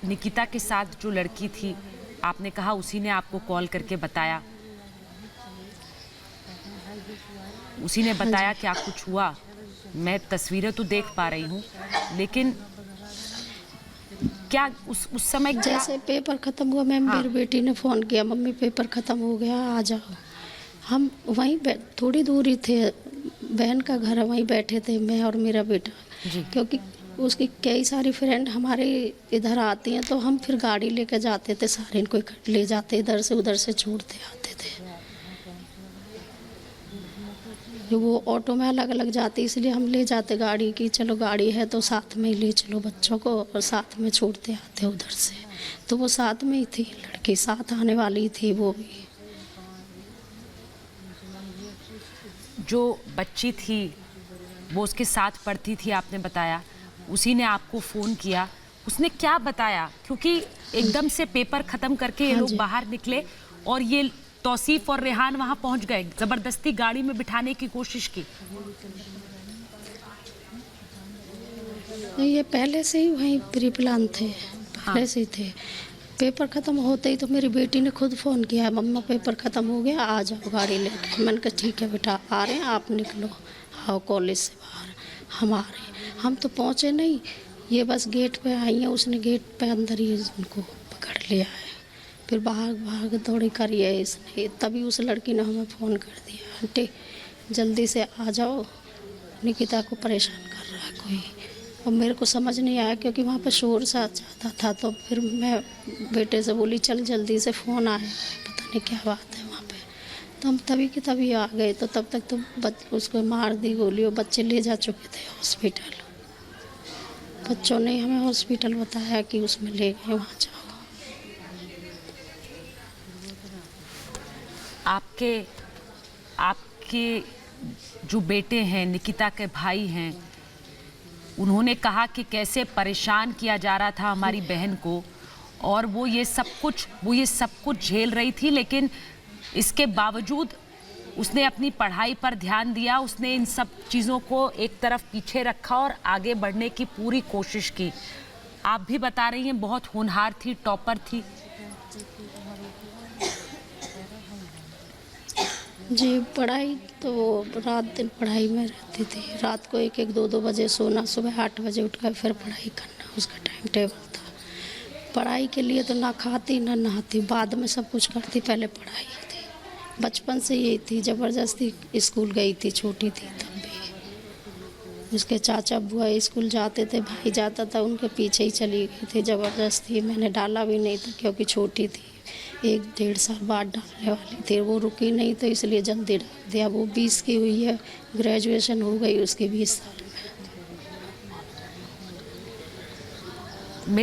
निकिता के साथ जो लड़की थी, आपने कहा उसी ने आपको कॉल करके बताया, उसी ने बताया क्या कुछ हुआ? मैं तस्वीरें तो देख पा रही हूँ, लेकिन क्या उस समय जैसे पेपर ख़त्म हुआ मैम, मेरी बेटी ने फ़ोन किया, मम्मी पेपर ख़त्म हो गया, आ जाओ। हम वहीं थोड़ी दूरी थे, बहन का घर है, वहीं बैठे थे मैं और मेरा बेटा, क्योंकि उसकी कई सारी फ्रेंड हमारे इधर आती हैं, तो हम फिर गाड़ी लेके जाते थे, सारे इनको ले जाते, इधर से उधर से छोड़ते आते थे। वो ऑटो में अलग अलग जाती, इसलिए हम ले जाते गाड़ी की, चलो गाड़ी है तो साथ में ही ले चलो बच्चों को, और साथ में छोड़ते आते उधर से। तो वो साथ में ही थी, लड़की साथ आने वाली थी वो भी। जो बच्ची थी वो उसके साथ पढ़ती थी, आपने बताया, उसी ने आपको फ़ोन किया, उसने क्या बताया? क्योंकि एकदम से पेपर खत्म करके ये लोग बाहर निकले और ये तौसीफ और रेहान वहां पहुंच गए, जबरदस्ती गाड़ी में बिठाने की कोशिश की। ये पहले से ही वहीं प्री प्लान थे, पहले से ही थे। पेपर ख़त्म होते ही तो मेरी बेटी ने खुद फ़ोन किया, मम्मा पेपर ख़त्म हो गया, आ जाओ गाड़ी लेके। मैंने कहा ठीक है बेटा, आ रहे हैं, आप निकलो, आओ कॉलेज से बाहर। हम आ रहे हैं। हम तो पहुँचे नहीं, ये बस गेट पे आई हैं, उसने गेट पे अंदर ही उनको पकड़ लिया है। फिर भाग दौड़ी करी है इसने, तभी उस लड़की ने हमें फ़ोन कर दिया, आंटी जल्दी से आ जाओ, निकिता को परेशान कर रहा है कोई। और मेरे को समझ नहीं आया क्योंकि वहाँ पे शोर सा ज़्यादा था, तो फिर मैं बेटे से बोली चल जल्दी से फ़ोन आए, पता नहीं क्या बात है वहाँ पे। तो हम तभी के तभी आ गए, तो तब तक तो उसको मार दी गोली और बच्चे ले जा चुके थे हॉस्पिटल। बच्चों ने हमें हॉस्पिटल बताया कि उसमें ले गए, वहाँ जाओ। आपके जो बेटे हैं, निकिता के भाई हैं, उन्होंने कहा कि कैसे परेशान किया जा रहा था हमारी बहन को, और वो ये सब कुछ झेल रही थी, लेकिन इसके बावजूद उसने अपनी पढ़ाई पर ध्यान दिया, उसने इन सब चीज़ों को एक तरफ पीछे रखा और आगे बढ़ने की पूरी कोशिश की। आप भी बता रही हैं बहुत होनहार थी, टॉपर थी। जी, पढ़ाई तो रात दिन पढ़ाई में रहती थी। रात को 1-1, 2-2 बजे सोना, सुबह 8 बजे उठकर फिर पढ़ाई करना, उसका टाइम टेबल था। पढ़ाई के लिए तो ना खाती ना नहाती, बाद में सब कुछ करती, पहले पढ़ाई थी। बचपन से यही थी, ज़बरदस्ती स्कूल गई थी, छोटी थी तब भी। उसके चाचा बुआ स्कूल जाते थे, भाई जाता था, उनके पीछे ही चली गई थी ज़बरदस्ती। मैंने डाला भी नहीं था क्योंकि छोटी थी, 1-1.5 साल बाद डालने वाली थी। वो रुकी नहीं तो इसलिए जल्दी डाल दिया। वो 20 की हुई है, ग्रेजुएशन हो गई उसकी 20 साल में।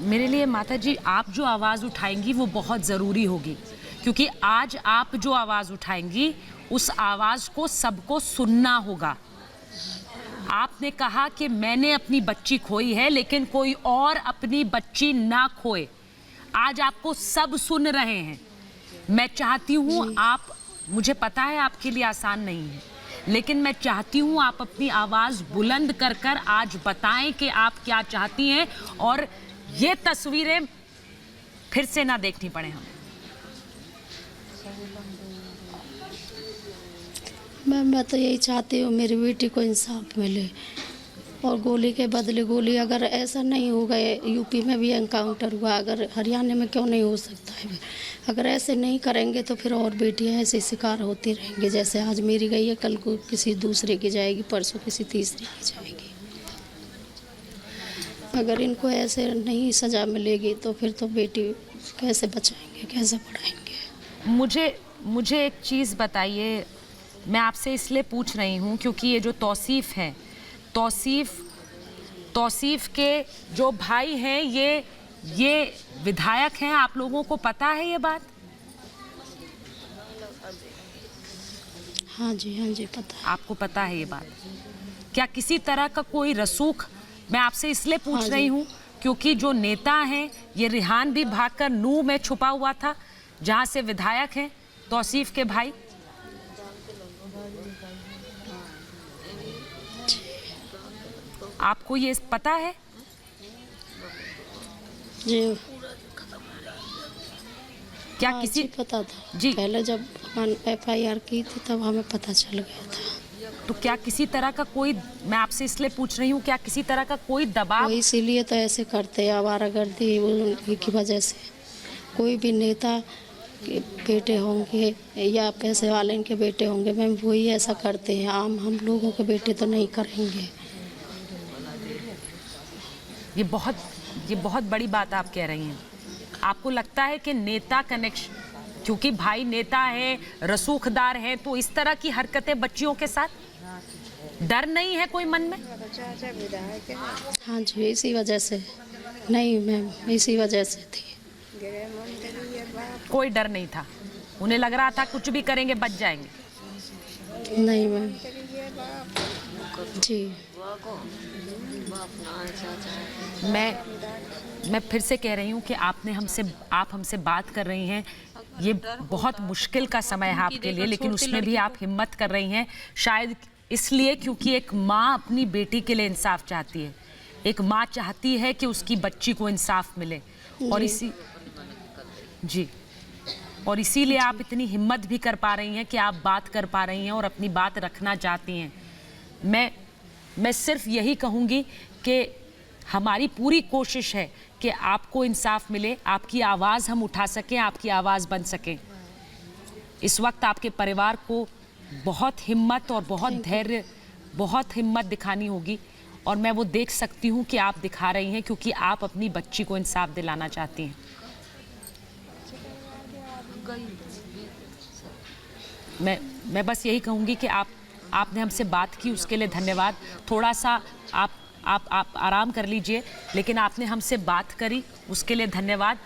मेरे लिए माता जी, आप जो आवाज़ उठाएंगी वो बहुत ज़रूरी होगी, क्योंकि आज आप जो आवाज़ उठाएंगी उस आवाज़ को सबको सुनना होगा। आपने कहा कि मैंने अपनी बच्ची खोई है, लेकिन कोई और अपनी बच्ची ना खोए। आज आपको सब सुन रहे हैं। मैं चाहती हूँ आप, मुझे पता है आपके लिए आसान नहीं है, लेकिन मैं चाहती हूँ आप अपनी आवाज़ बुलंद कर कर आज बताएं कि आप क्या चाहती हैं, और ये तस्वीरें फिर से ना देखनी पड़े हमें। मैं तो यही चाहती हूँ मेरी बेटी को इंसाफ मिले, और गोली के बदले गोली। अगर ऐसा नहीं होगा, यूपी में भी एनकाउंटर हुआ, अगर हरियाणा में क्यों नहीं हो सकता है? अगर ऐसे नहीं करेंगे तो फिर और बेटियां ऐसे शिकार होती रहेंगी। जैसे आज मेरी गई है, कल को किसी दूसरे की जाएगी, परसों किसी तीसरे की जाएगी। अगर इनको ऐसे नहीं सज़ा मिलेगी तो फिर तो बेटी कैसे बचाएंगे, कैसे पढ़ाएंगे? मुझे एक चीज़ बताइए, मैं आपसे इसलिए पूछ रही हूँ क्योंकि ये जो तौसीफ है, तौसीफ के जो भाई हैं, ये विधायक हैं। आप लोगों को पता है ये बात? हाँ जी पता है। आपको पता है ये बात? क्या किसी तरह का कोई रसूख, मैं आपसे इसलिए पूछ रही हूँ क्योंकि जो नेता हैं, ये रेहान भी भागकर नूह में छुपा हुआ था, जहाँ से विधायक हैं तौसीफ के भाई। आपको ये पता है? जी, क्या हाँ, किसी जी पता था जी? पहले जब FIR की थी तब हमें पता चल गया था। तो क्या किसी तरह का कोई, मैं आपसे इसलिए पूछ रही हूँ, क्या किसी तरह का कोई दबाव? इसीलिए तो ऐसे करते हैं, आवारागर्दी उनकी की वजह से। कोई भी नेता के बेटे होंगे या पैसे वाले इनके बेटे होंगे, मैम वही ऐसा करते हैं। आम हम लोगों के बेटे तो नहीं करेंगे। ये बहुत बड़ी बात आप कह रही हैं। आपको लगता है कि नेता कनेक्शन, क्योंकि भाई नेता है, रसूखदार है, तो इस तरह की हरकतें बच्चियों के साथ, डर नहीं है कोई मन में? हाँ जी, इसी वजह से। नहीं मैम, इसी वजह से थी। कोई डर नहीं था, उन्हें लग रहा था कुछ भी करेंगे बच जाएंगे। नहीं मैम जी। मैं फिर से कह रही हूँ कि आप हमसे बात कर रही हैं, ये बहुत मुश्किल का समय है आपके लिए, लेकिन उसमें भी आप हिम्मत कर रही हैं, शायद इसलिए क्योंकि एक माँ अपनी बेटी के लिए इंसाफ चाहती है। एक माँ चाहती है कि उसकी बच्ची को इंसाफ मिले, और इसीलिए आप इतनी हिम्मत भी कर पा रही हैं कि आप बात कर पा रही हैं और अपनी बात रखना चाहती हैं। मैं सिर्फ यही कहूँगी कि हमारी पूरी कोशिश है कि आपको इंसाफ मिले, आपकी आवाज़ हम उठा सकें, आपकी आवाज़ बन सकें। इस वक्त आपके परिवार को बहुत हिम्मत और बहुत धैर्य, बहुत हिम्मत दिखानी होगी, और मैं वो देख सकती हूँ कि आप दिखा रही हैं, क्योंकि आप अपनी बच्ची को इंसाफ दिलाना चाहती हैं। मैं बस यही कहूँगी कि आपने हमसे बात की, उसके लिए धन्यवाद। थोड़ा सा आप आराम कर लीजिए, लेकिन आपने हमसे बात करी, उसके लिए धन्यवाद।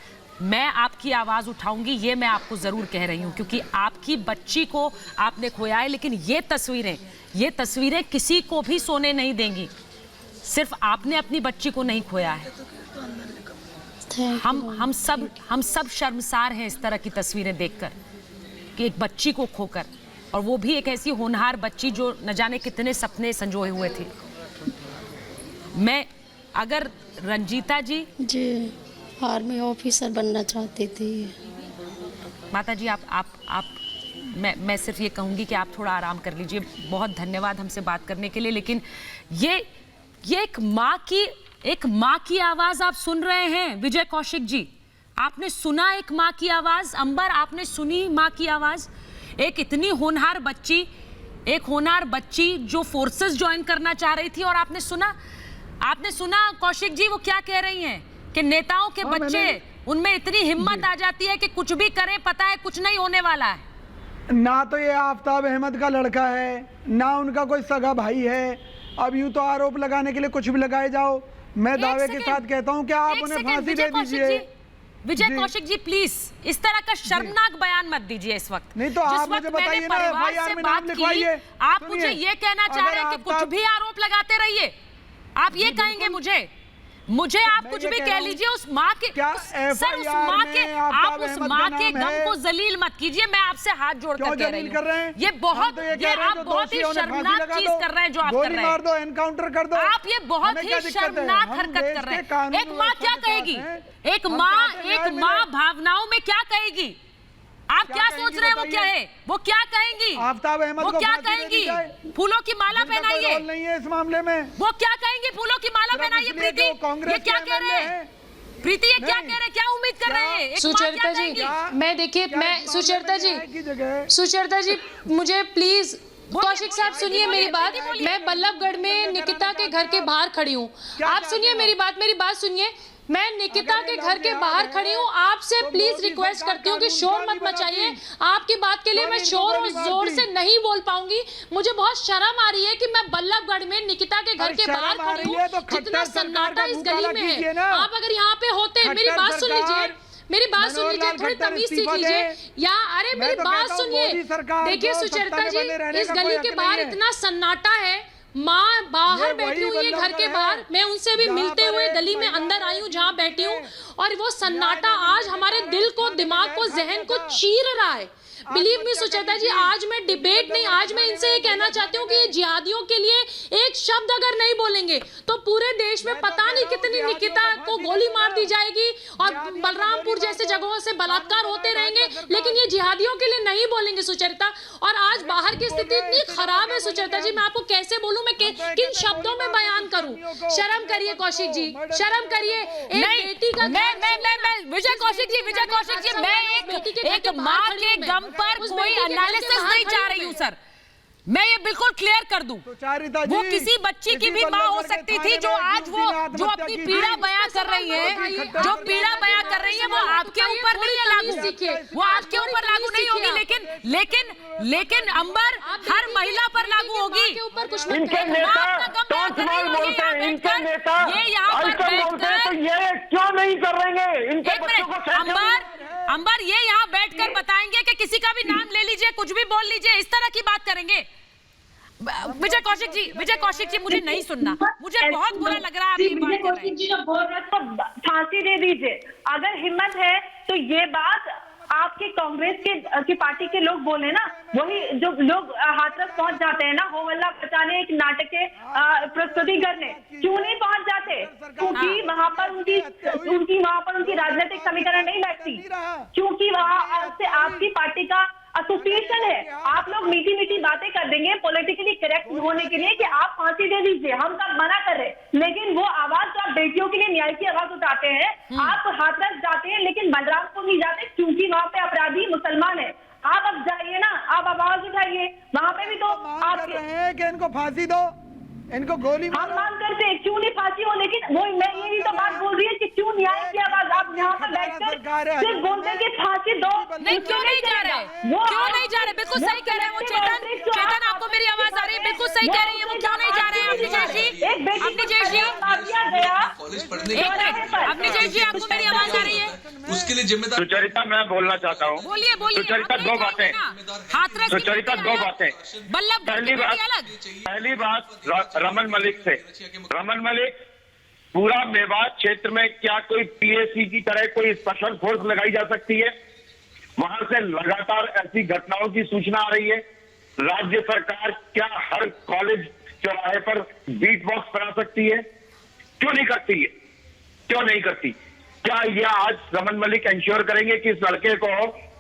मैं आपकी आवाज़ उठाऊंगी, ये मैं आपको ज़रूर कह रही हूँ, क्योंकि आपकी बच्ची को आपने खोया है, लेकिन ये तस्वीरें किसी को भी सोने नहीं देंगी। सिर्फ आपने अपनी बच्ची को नहीं खोया है। हम सब शर्मसार हैं इस तरह की तस्वीरें देखकर, कि एक बच्ची को खोकर, और वो भी एक ऐसी होनहार बच्ची जो न जाने कितने सपने संजोए हुए थे। मैं अगर रंजीता जी आर्मी ऑफिसर बनना चाहती थी। माता जी मैं सिर्फ ये कहूँगी कि आप थोड़ा आराम कर लीजिए। बहुत धन्यवाद हमसे बात करने के लिए, लेकिन ये एक माँ की आवाज़ आप सुन रहे हैं। विजय कौशिक जी, आपने सुना एक माँ की आवाज़? अंबर, आपने सुनी माँ की आवाज़? एक इतनी होनहार बच्ची जो फोर्सेस ज्वाइन करना चाह रही थी, और आपने सुना कौशिक जी वो क्या कह रही हैं कि नेताओं के बच्चे, उनमें इतनी हिम्मत आ जाती है कि कुछ भी करें, पता है कुछ नहीं होने वाला है। ना तो ये आफ्ताब अहमद का लड़का है, ना उनका कोई सगा भाई है। अब यूं तो आरोप लगाने के लिए कुछ भी लगाए जाओ। मैं दावे के साथ कहता हूं कि आप उन्हें फांसी दे दीजिए। विजय कौशिक जी प्लीज इस तरह का शर्मनाक बयान मत दीजिए इस वक्त। नहीं तो आप मुझे बताइए ना, एफआईआर में नाम लिखवाइए। आप मुझे ये कहना चाह रहे हैं कि कुछ भी आरोप लगाते रहिए? आप ये कहेंगे मुझे आप कुछ भी कह लीजिए, उस माँ के आप उस माँ के गम को जलील मत कीजिए। मैं आपसे हाथ जोड़कर कह रही हूँ, ये आप बहुत ही शर्मनाक चीज कर रहे हैं जो आप कर रहे हैं। एनकाउंटर कर दो। आप ये बहुत ही शर्मनाक हरकत कर रहे हैं। एक माँ क्या कहेगी? एक माँ भावनाओं में क्या कहेगी? आप क्या सोच रहे हैं वो क्या कहेंगी? आफ्ताब अहमद वो क्या कहेंगी? फूलों की माला पहनाइए। नहीं है इस मामले में। वो क्या कहेंगी? फूलों की माला पहनाइए। प्रीति ये क्या कह रहे हैं? प्रीति ये क्या कह रहे हैं? क्या उम्मीद कर रहे हैं? सुचरिता जी, मैं देखिए, मैं सुचरिता जी मुझे प्लीज, कौशिक साहब सुनिए मेरी बात। मैं बल्लभगढ़ में निकिता के घर के बाहर खड़ी हूँ। आप सुनिए मेरी बात सुनिए। मैं निकिता के घर के बाहर खड़ी हूँ। आपसे प्लीज रिक्वेस्ट करती हूँ कि शोर मत मचाइए। आपकी बात के लिए मैं शोर और जोर से नहीं बोल पाऊंगी। मुझे बहुत शर्म आ रही है कि मैं बल्लभगढ़ में निकिता के घर के बाहर खड़ी हूँ। जितना सन्नाटा इस गली में है, आप अगर यहाँ पे होते, मेरी बात सुन लीजिए, थोड़ी तमीज सीख लीजिए। अरे मेरी बात सुनिए। देखिए सुचरिता जी, इस गली के बाहर इतना सन्नाटा है, माँ बाहर बैठी हुई है घर के बाहर, मैं उनसे भी मिलते हुए गली में अंदर आई हूँ जहाँ बैठी हूँ, और वो सन्नाटा आज हमारे दिल को, दिमाग को, जहन को चीर रहा है। बिलीव मी सुचेता जी, आज मैं डिबेट नहीं, आज मैं इनसे ये कहना चाहती हूँ कि जिहादियों के लिए एक शब्द अगर नहीं बोलेंगे तो पूरे देश में पता नहीं कितनी निकिता को गोली मार दी जाएगी और बलरामपुर जैसे जगहों से बलात्कार होते रहेंगे, लेकिन ये जिहादियों के लिए नहीं बोलेंगे सुचरिता। और आज बाहर की स्थिति इतनी खराब है सुचरिता जी, मैं आपको कैसे बोलूं, मैं किन शब्दों में बयान करूं? शर्म करिए कौशिक जी, शर्म करिए। एक बेटी का विजय कौशिक जी, मैं एक माँ के गम पर कोई एनालिसिस नहीं चाह रही हूँ सर। मैं ये बिल्कुल क्लियर कर दूं, वो किसी बच्ची की भी माँ हो सकती थी जो आज वो जो अपनी पीड़ा बयां कर रही है, जो पीड़ा बयां कर रही है वो आपके ऊपर नहीं है लागू, वो आपके ऊपर लागू नहीं होगी, लेकिन अंबर हर महिला पर लागू होगी। इनके नेता टोचमाल बोलते हैं, इनके नेता अल्टर बोलते हैं, तो ये क्यों नहीं कर रहे हैं? इनके बच्चों को अंबर ये यहाँ बैठकर बताएंगे कि किसी का भी नाम ले लीजिए, कुछ भी बोल लीजिए, इस तरह की बात करेंगे? विजय कौशिक जी मुझे नहीं सुनना, मुझे बहुत बुरा लग रहा है आप ये बात कर रहे हैं। तो फांसी दे दीजिए, अगर हिम्मत है तो ये बात आपके कांग्रेस की पार्टी के लोग बोले ना, वही जो लोग हाथरस पहुंच जाते हैं ना हो हल्ला बचाने, एक नाटक के प्रस्तुति करने, क्यों नहीं पहुंच जाते? क्योंकि वहां पर उनकी राजनीतिक समीकरण नहीं बैठती, क्योंकि वहां से आपकी पार्टी का एसोसिएशन है। आप लोग मीठी मीठी बातें कर देंगे पॉलिटिकली करेक्ट होने के लिए कि आप फांसी दे दीजिए, हम सब मना कर रहे, लेकिन वो आवाज जो आप बेटियों के लिए न्याय की आवाज उठाते हैं, आप हाथरस जाते हैं लेकिन बलरामपुर नहीं जाते क्योंकि वहाँ पे अपराधी मुसलमान है। आप अब जाइए ना, आप आवाज उठाइए, वहाँ पे भी तो आप रहे हैं कि इनको फांसी दो, इनको गोली हम मांग करते हैं, क्यों नहीं फांसी हो, लेकिन वो मैं ये भी तो बात बोल रही है कि क्यों न्याय की आवाज आप यहाँ पर बैठकर सिर्फ बोलते हैं कि फांसी दो। नहीं, क्यों नहीं जा रहे, क्यों नहीं जा रहे? बिल्कुल सही कह रहे हैं वो चेतन, आपको मेरी आवाज आ रही है? बिल्कुल सही कह रही है वो, क्यों नहीं जा रहे हैं? अपनी जय जी आपको मेरी आवाज आ रही है? उसके लिए जिम्मेदार सुचरिता मैं बोलना चाहता हूँ। बोलिए सुचरिता दो बातें, सुचरिता दो बातें। पहली बात रमन मलिक से, रमन मलिक पूरा मेवात क्षेत्र में क्या कोई पीएसी की तरह कोई स्पेशल फोर्स लगाई जा सकती है? वहां से लगातार ऐसी घटनाओं की सूचना आ रही है। राज्य सरकार क्या हर कॉलेज चौराहे पर बीट बॉक्स बना सकती है? क्यों नहीं करती है? क्यों नहीं करती? क्या यह आज रमन मलिक इंश्योर करेंगे कि इस लड़के को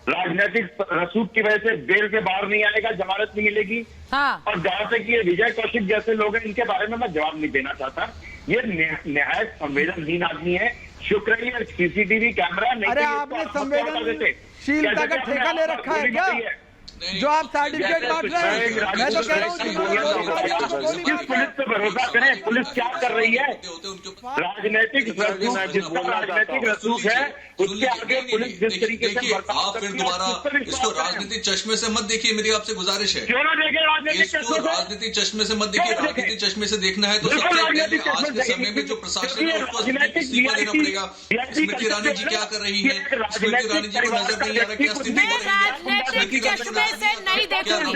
राजनीतिक रसूख की वजह से बेल के बाहर नहीं आएगा, जमानत नहीं मिलेगी? हाँ। और जहां तक ये विजय कौशिक जैसे लोग हैं, इनके बारे में मैं जवाब नहीं देना चाहता। ये निहायत संवेदनहीन आदमी है। शुक्र है सीसीटीवी कैमरा नहीं। अरे आपने संवेदनशीलता का ठेका ले रखा है क्या? जो आप सर्टिफिकेट बांट रहे हैं, मैं तो कह रहा हूँ किस पुलिस पे भरोसा करें? पुलिस क्या कर रही है? राजनीतिक रसूख है, उसके आगे पुलिस जिस तरीके से आप फिर दोबारा इसको राजनीतिक चश्मे से मत देखिए, मेरी आपसे गुजारिश है। क्यों ना देखें राजनीतिक चश्मे से मत देखिए। राजनीतिक चश्मे से देखना है तो सबसे पहले आज के समय में जो प्रशासन है उसको इस्तीफा देना पड़ेगा। स्मृति ईरानी जी क्या कर रही है? स्मृति ईरानी जी को नजर नहीं आ रहा क्या स्थिति से नहीं देखूंगी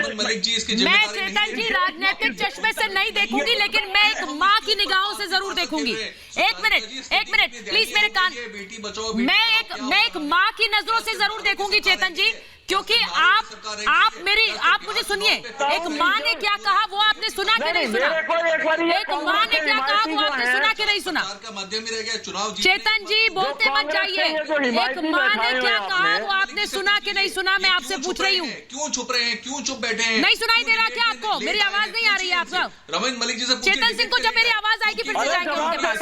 मैं, चेतन जी राजनीतिक चश्मे से नहीं देखूंगी, लेकिन मैं एक माँ की निगाहों से जरूर देखूंगी। एक मिनट प्लीज मेरे कान, मैं एक माँ की नजरों से जरूर देखूंगी चेतन जी, क्योंकि आप मुझे सुनिए। एक माँ ने क्या कहा वो आपने सुना कि नहीं सुना? एक माँ ने क्या कहा वो आपने सुना कि नहीं सुना? चेतन जी बोलते मत जाइए। एक माँ ने क्या कहा वो आपने सुना कि नहीं सुना? मैं आपसे पूछ रही हूँ। क्यों छुप रहे हैं? क्यों चुप बैठे हैं? नहीं सुनाई दे रहा क्या आपको? मेरी आवाज नहीं आ रही है आपको? रमन मलिक जी से चेतन सिंह को जब मेरी आवाज आएगी फिर से जाएंगे उनके पास,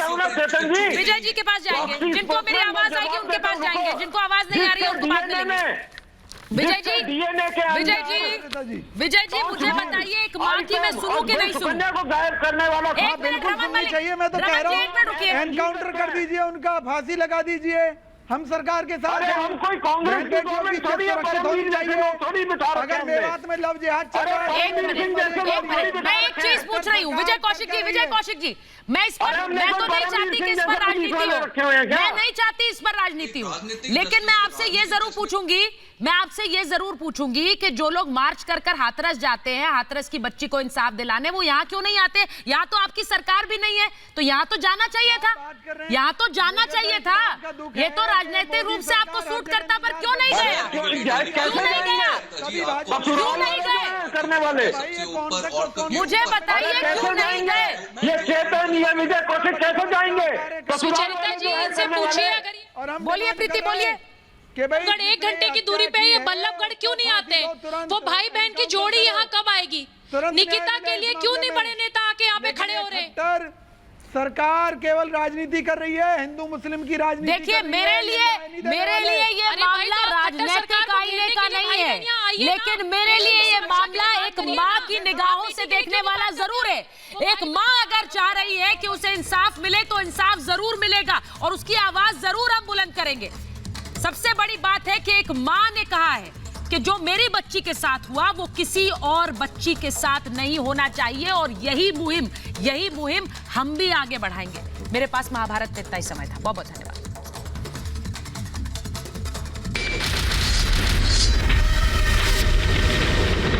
विजय जी के पास जाएंगे। जिनको मेरी आवाज आएगी उनके पास जाएंगे, जिनको आवाज नहीं आ रही है उनको बात मिलेगी। विजय जी मुझे बताइए, एक माँ की मैं सुनूं कि नहीं सुनूं? को गायब करने वाला था, बिल्कुल सुननी चाहिए। मैं तो कह रहा हूँ एनकाउंटर कर दीजिए, उनका फांसी लगा दीजिए। हम सरकार के साथ हैं। हम कोई कांग्रेस की गवर्नमेंट थोड़ी है, अगर मेवात में लव जिहाद चल रहा है। एक मिनट, मैं एक चीज पूछ रही हूँ विजय कौशिक जी, मैं इस पर मैं तो नहीं चाहती कि इस पर राजनीति हो, मैं नहीं चाहती इस पर राजनीति हो, लेकिन मैं आपसे ये जरूर पूछूंगी कि जो लोग मार्च कर हाथरस जाते हैं, हाथरस की बच्ची को इंसाफ दिलाने, वो यहाँ क्यों नहीं आते? यहाँ तो आपकी सरकार भी नहीं है, तो यहाँ तो जाना चाहिए था, यहाँ तो जाना चाहिए था। ये तो राजनीतिक रूप से आपको सूट करता, पर क्यों नहीं गया? क्यों नहीं गए करने वाले? मुझे बताइए क्यों नहीं गए? ये चेतन विजय कौशिक कैसे जाएंगे? सुचरिता जी इनसे पूछिए। अगर बोलिए प्रीति, बोलिए। बल्लभगढ़ 1 घंटे की दूरी पे ये बल्लभगढ़ क्यों नहीं आते? वो भाई बहन की जोड़ी यहाँ कब आएगी? निकिता के लिए क्यों नहीं बड़े नेता आके यहाँ पे खड़े हो रहे? सरकार केवल राजनीति कर रही है, हिंदू मुस्लिम की राजनीति। देखिए मेरे लिए ये मामला राजनीतिक आईने का नहीं है, लेकिन मेरे लिए ये मामला एक माँ की निगाहों से देखने वाला जरूर है। एक माँ अगर चाह रही है कि उसे इंसाफ मिले तो इंसाफ जरूर मिलेगा, और उसकी आवाज जरूर हम बुलंद करेंगे। सबसे बड़ी बात है कि एक माँ ने कहा है कि जो मेरी बच्ची के साथ हुआ वो किसी और बच्ची के साथ नहीं होना चाहिए, और यही मुहिम हम भी आगे बढ़ाएंगे। मेरे पास महाभारत में इतना ही समय था। बहुत बहुत धन्यवाद।